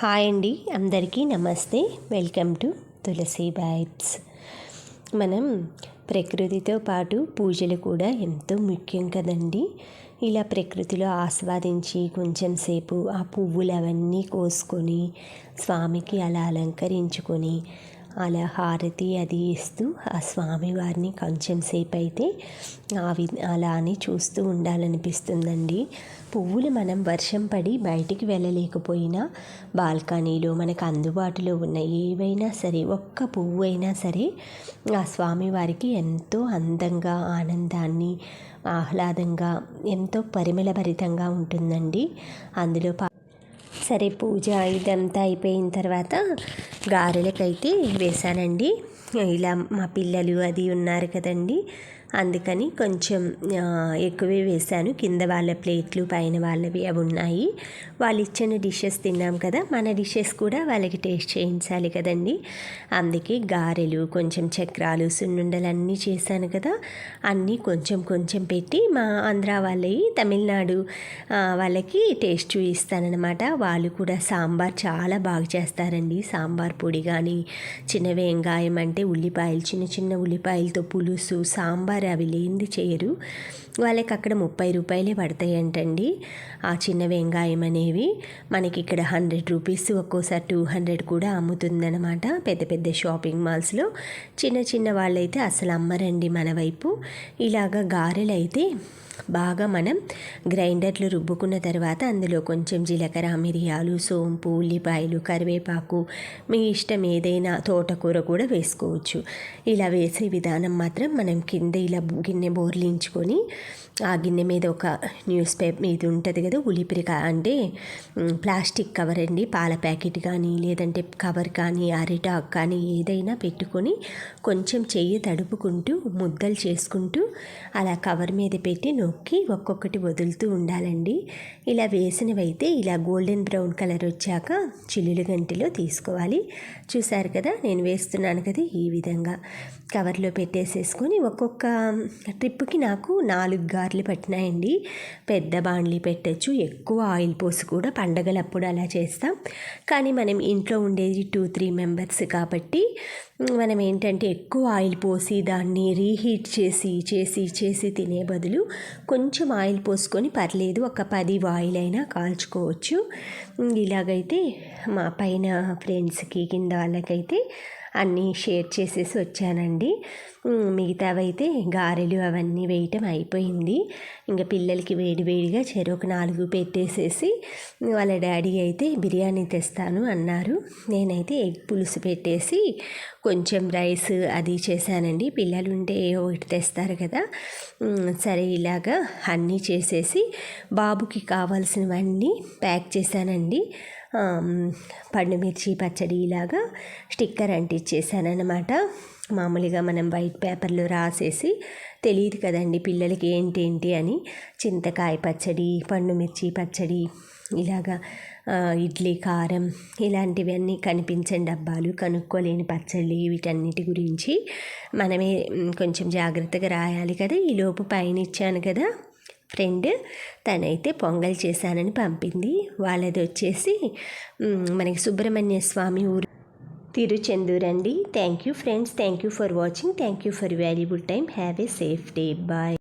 Hi అండి, అందరికీ నమస్తే. Welcome to Tulasi vibes. మనం ప్రకృతితో పాటు పూజలు కూడా ఎంతో ముఖ్యం కదండి. ఇలా ప్రకృతిలో ఆస్వాదించి కొంచెం సేపు ఆ పువ్వులు అవన్నీ కోసుకొని స్వామికి అలా అలంకరించుకొని అలా హారతి అది ఇస్తూ ఆ స్వామివారిని కొంచెం సేపు అయితే అలా అని చూస్తూ ఉండాలనిపిస్తుందండి. పువ్వులు మనం వర్షం పడి బయటికి వెళ్ళలేకపోయినా బాల్కనీలో మనకు అందుబాటులో ఉన్న ఏవైనా సరే, ఒక్క పువ్వు అయినా సరే ఆ స్వామివారికి ఎంతో అందంగా, ఆనందాన్ని, ఆహ్లాదంగా, ఎంతో పరిమళభరితంగా ఉంటుందండి. అందులో సరే, పూజ ఇదంతా అయిపోయిన తర్వాత గారెలకైతే వేశానండి. ఇలా మా పిల్లలు అది ఉన్నారు కదండి, అందుకని కొంచెం ఎక్కువే వేశాను. కింద వాళ్ళ ప్లేట్లు, పైన వాళ్ళవి అవి ఉన్నాయి. వాళ్ళు ఇచ్చిన డిషెస్ తిన్నాం కదా, మన డిషెస్ కూడా వాళ్ళకి టేస్ట్ చేయించాలి కదండి. అందుకే గారెలు, కొంచెం చక్రాలు, సున్నుండలు అన్నీ చేశాను కదా, అన్నీ కొంచెం కొంచెం పెట్టి మా ఆంధ్ర వాళ్ళవి, తమిళనాడు వాళ్ళకి టేస్ట్ చూపిస్తానన్నమాట. వాళ్ళు కూడా సాంబార్ చాలా బాగా చేస్తారండి. సాంబార్ పొడి కానీ, చిన్న వెంగాయం అంటే ఉల్లిపాయలు, చిన్న చిన్న ఉల్లిపాయలతో పులుసు, సాంబార్ అవి లేనిది చేయరు. వాళ్ళకి అక్కడ 30 రూపాయలే పడతాయంటండి ఆ చిన్న వెంగాయం అనేవి. మనకి ఇక్కడ 100 రూపీస్, ఒక్కోసారి 200 కూడా అమ్ముతుందన్నమాట పెద్ద పెద్ద షాపింగ్ మాల్స్లో. చిన్న చిన్న వాళ్ళైతే అసలు అమ్మరండి మన వైపు. ఇలాగ గారెలు అయితే బాగా మనం గ్రైండర్లో రుబ్బుకున్న తర్వాత అందులో కొంచెం జీలకర్ర, మిరియాలు, సోంపు, ఉల్లిపాయలు, కరివేపాకు, మీ ఇష్టం ఏదైనా, తోటకూర కూడా వేసుకోవచ్చు. ఇలా వేసే విధానం మాత్రం మనం కింద ఇలా గిన్నె బోర్లించుకొని ఆ గిన్నె మీద ఒక న్యూస్ పేపర్ ఇది ఉంటుంది కదా, ఉలిపిరికాయ అంటే ప్లాస్టిక్ కవర్ అండి, పాల ప్యాకెట్ కానీ లేదంటే కవర్ కానీ అరిటాకు కానీ ఏదైనా పెట్టుకొని కొంచెం చెయ్యి తడుపుకుంటూ ముద్దలు చేసుకుంటూ అలా కవర్ మీద పెట్టి నొక్కి ఒక్కొక్కటి వదులుతూ ఉండాలండి. ఇలా వేసినవైతే ఇలా గోల్డెన్ బ్రౌన్ కలర్ వచ్చాక చిల్లులు గంటిలో తీసుకోవాలి. చూసారు కదా, నేను వేస్తున్నాను కదా, ఈ విధంగా కవర్లో పెట్టేసేసుకొని ఒక్కొక్క ట్రిప్కి నాకు 4 గారెలు పట్టినాయండి. పెద్ద బాండ్లీ పెట్టచ్చు, ఎక్కువ ఆయిల్ పోసి కూడా పండగలప్పుడు అలా చేస్తాం. కానీ మనం ఇంట్లో ఉండేది 2-3 మెంబర్స్ కాబట్టి మనం ఏంటంటే ఎక్కువ ఆయిల్ పోసి దాన్ని రీహీట్ చేసి చేసి చేసి తినే బదులు కొంచెం ఆయిల్ పోసుకొని పర్లేదు, ఒక 10 ఆయిల్ అయినా కాల్చుకోవచ్చు. ఇలాగైతే మా పైన ఫ్రెండ్స్కి, కింద వాళ్ళకైతే అన్నీ షేర్ చేసేసి వచ్చానండి. మిగతావైతే గారెలు అవన్నీ వేయటం అయిపోయింది. ఇంకా పిల్లలకి వేడివేడిగా చెరొక 4 పెట్టేసేసి వాళ్ళ డాడీ అయితే బిర్యానీ తెస్తాను అన్నారు. నేనైతే ఎగ్ పులుసు పెట్టేసి కొంచెం రైస్ అది చేశానండి. పిల్లలు ఉంటే ఒకటి తెస్తారు కదా, సరే ఇలాగా అన్నీ చేసేసి బాబుకి కావాల్సినవన్నీ ప్యాక్ చేశానండి. పండుమిర్చి పచ్చడి ఇలాగా స్టిక్కర్ అంటించేసానమాట. మామూలుగా మనం వైట్ పేపర్లో రాసేసి, తెలియదు కదండి పిల్లలకి ఏంటి అని, చింతకాయ పచ్చడి, పండుమిర్చి పచ్చడి, ఇలాగా ఇడ్లీ కారం, ఇలాంటివన్నీ కనిపించని డబ్బాలు, కనుక్కోలేని పచ్చళ్ళు, వీటన్నిటి గురించి మనమే కొంచెం జాగ్రత్తగా రాయాలి కదా. ఈలోపు పైన ఇచ్చాను కదా ఫ్రెండ్, తనైతే పొంగల్ చేశానని పంపింది. వాళ్ళది వచ్చేసి మనకి సుబ్రహ్మణ్య స్వామి ఊరు, తిరుచెందూర్ అండి. Thank you friends, thank you for watching, thank you for valuable time. Have a safe day, bye.